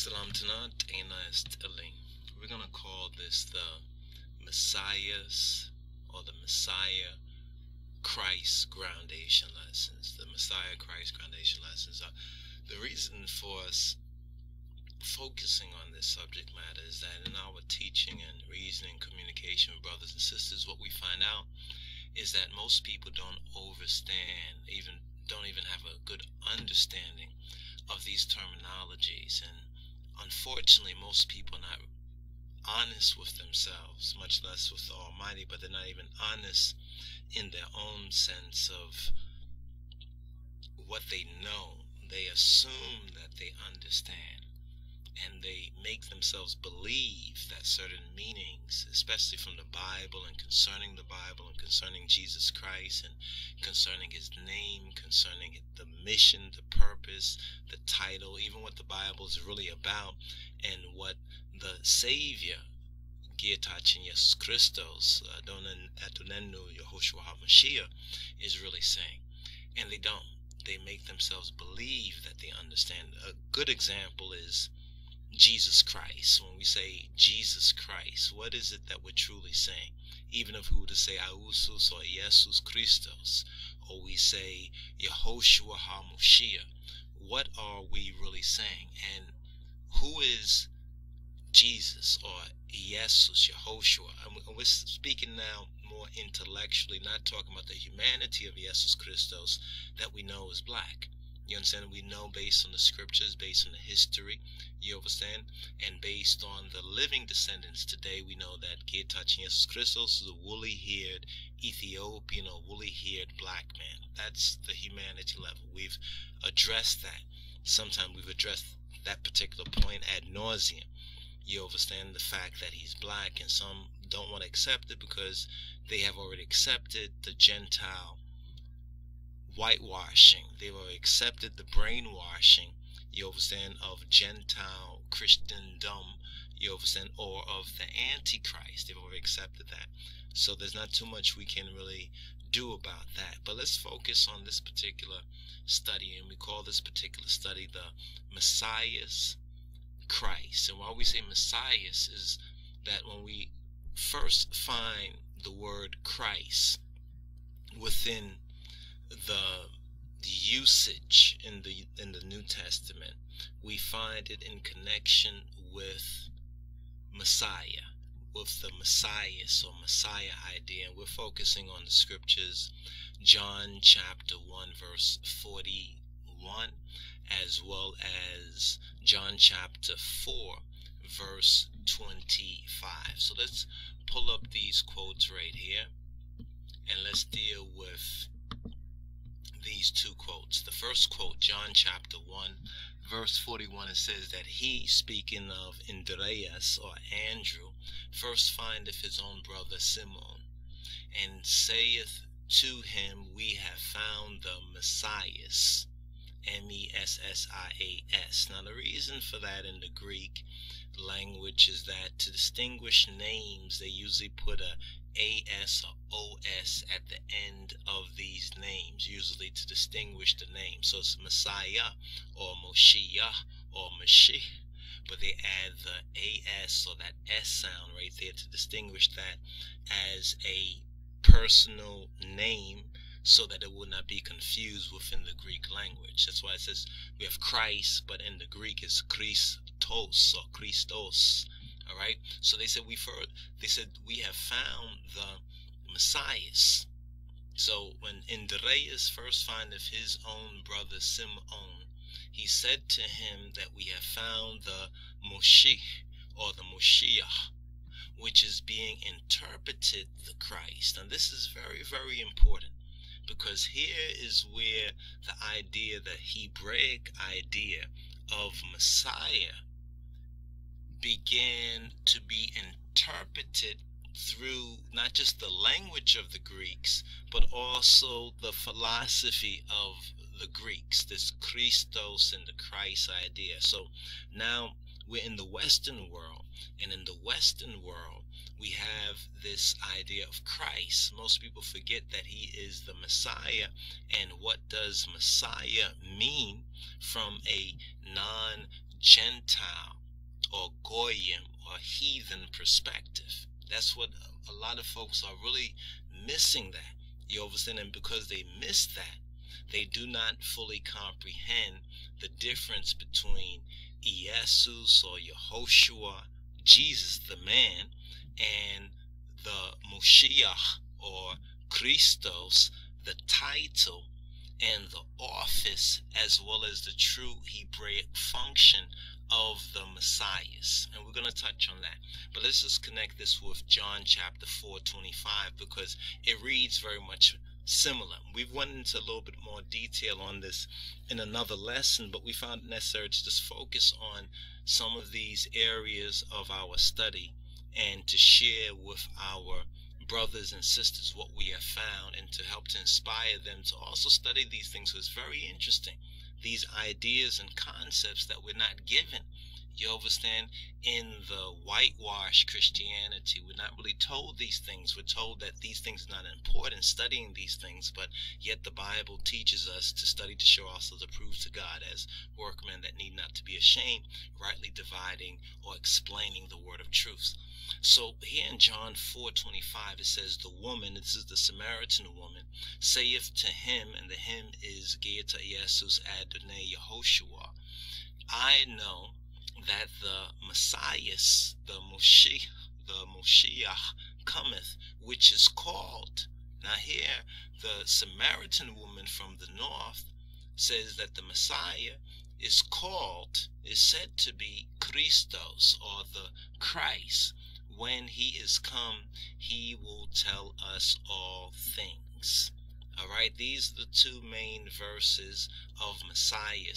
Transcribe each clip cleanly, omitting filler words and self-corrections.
Salam Tanat Aina Esteli. We're going to call this the Messiahs or the Messiah Christ Groundation Lessons. The Messiah Christ Groundation Lessons. The reason for us focusing on this subject matter is that in our teaching and reasoning communication with brothers and sisters, what we find out is that most people don't don't even have a good understanding of these terminologies, and unfortunately most people are not honest with themselves, much less with the Almighty, but they're not even honest in their own sense of what they know. They assume that they understand, and they make themselves believe that certain meanings, especially from the Bible and concerning Jesus Christ and concerning his name, concerning the mission, the purpose, the title, even what the Bible is really about, and what the Savior, G.R.U.D. Jesus Christos, Adonenu Yehoshua HaMashiach, is really saying. And they don't. They make themselves believe that they understand. A good example is Jesus Christ. When we say Jesus Christ, what is it that we're truly saying? Even if we were to say Ausus or Jesus Christos, or we say Yehoshua HaMashiach, what are we really saying? And who is Jesus or Jesus, Yehoshua? And we're speaking now more intellectually, not talking about the humanity of Jesus Christos that we know is black. You understand? We know based on the scriptures, based on the history, you understand? And based on the living descendants today, we know that G.R.U.D. Jesus Christos is a woolly-haired Ethiopian or woolly-haired black man. That's the humanity level. We've addressed that. Sometimes we've addressed that particular point ad nauseum. You understand the fact that he's black, and some don't want to accept it because they have already accepted the Gentile whitewashing. They've already accepted the brainwashing, you understand, of Gentile Christendom, you understand, or of the Antichrist. They've already accepted that. So there's not too much we can really do about that. But let's focus on this particular study, and we call this particular study the Messiahs Christ. And why we say Messiahs is that when we first find the word Christ within the usage in the New Testament, we find it in connection with Messiah, with the Messiahs or Messiah idea. And we're focusing on the scriptures, John chapter 1 verse 41, as well as John chapter 4 verse 25. So let's pull up these quotes right here, and let's deal with these two quotes. The first quote, John chapter 1 verse 41, it says that he, speaking of Andreas or Andrew, first findeth his own brother Simon, and saith to him, we have found the Messias, Messias. Now the reason for that in the Greek language is that to distinguish names, they usually put a AS or OS at the end of these names, usually to distinguish the name. So it's Messiah or Moshiach or Mashiach, but they add the AS or that S sound right there to distinguish that as a personal name, so that it would not be confused within the Greek language. That's why it says we have Christ, but in the Greek it's Christos or Christos. All right. So they said we have found the Messiahs. So when Andreas first findeth his own brother Simon, he said to him that we have found the Moshiach or the Moshiach, which is being interpreted the Christ. And this is very, very important, because here is where the idea, the Hebraic idea of Messiah, began to be interpreted through not just the language of the Greeks, but also the philosophy of the Greeks, this Christos and the Christ idea. So now we're in the Western world, and in the Western world we have this idea of Christ. Most people forget that he is the Messiah. And what does Messiah mean from a non Gentile or Goyim or heathen perspective. That's what a lot of folks are really missing that. You understand? And because they miss that, they do not fully comprehend the difference between Jesus or Yehoshua, Jesus the man, and the Moshiach or Christos, the title and the office, as well as the true Hebraic function of the Messiahs. And we're going to touch on that. But let's just connect this with John chapter 4:25, because it reads very much similar. We've went into a little bit more detail on this in another lesson, but we found it necessary to just focus on some of these areas of our study and to share with our brothers and sisters what we have found, and to help to inspire them to also study these things. So it's very interesting, these ideas and concepts that we're not given, you understand, in the whitewashed Christianity. We're not really told these things. We're told that these things are not important, studying these things, but yet the Bible teaches us to study to show ourselves approved to God as workmen that need not to be ashamed, rightly dividing or explaining the word of truth. So here in John 4:25, it says, the woman, this is the Samaritan woman, saith to him, and the him is Geta Jesus Adonai Yehoshua, I know that the Messiah, the Moshiach cometh, which is called. Now here, the Samaritan woman from the north says that the Messiah is called, is said to be Christos, or the Christ. When he is come, he will tell us all things. All right, these are the two main verses of Messiah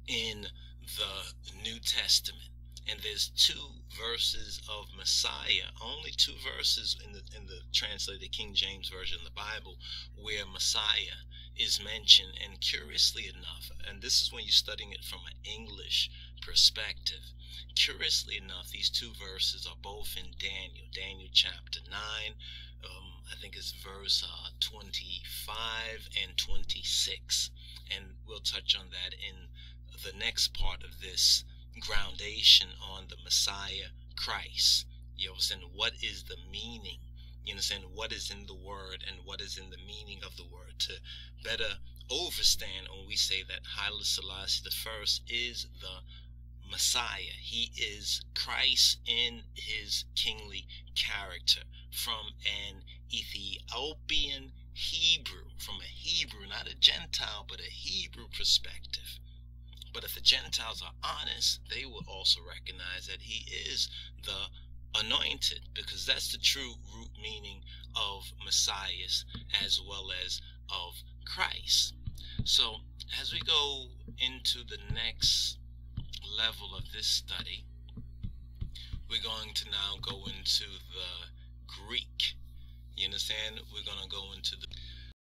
in the New Testament. And there's two verses of Messiah, only two verses in the translated King James Version of the Bible where Messiah is mentioned. And curiously enough, and this is when you're studying it from an English perspective, curiously enough, these two verses are both in Daniel chapter 9, I think it's verse 25 and 26, and we'll touch on that in the next part of this groundation on the Messiah Christ. You understand what is the meaning? You understand what is in the word and what is in the meaning of the word, to better understand when we say that Haile Selassie I is the Messiah. He is Christ in his kingly character, from an Ethiopian Hebrew, from a Hebrew, not a Gentile, but a Hebrew perspective. But if the Gentiles are honest, they will also recognize that he is the anointed, because that's the true root meaning of Messiah as well as of Christ. So as we go into the next level of this study, we're going to now go into the Greek. You understand? We're going to go into the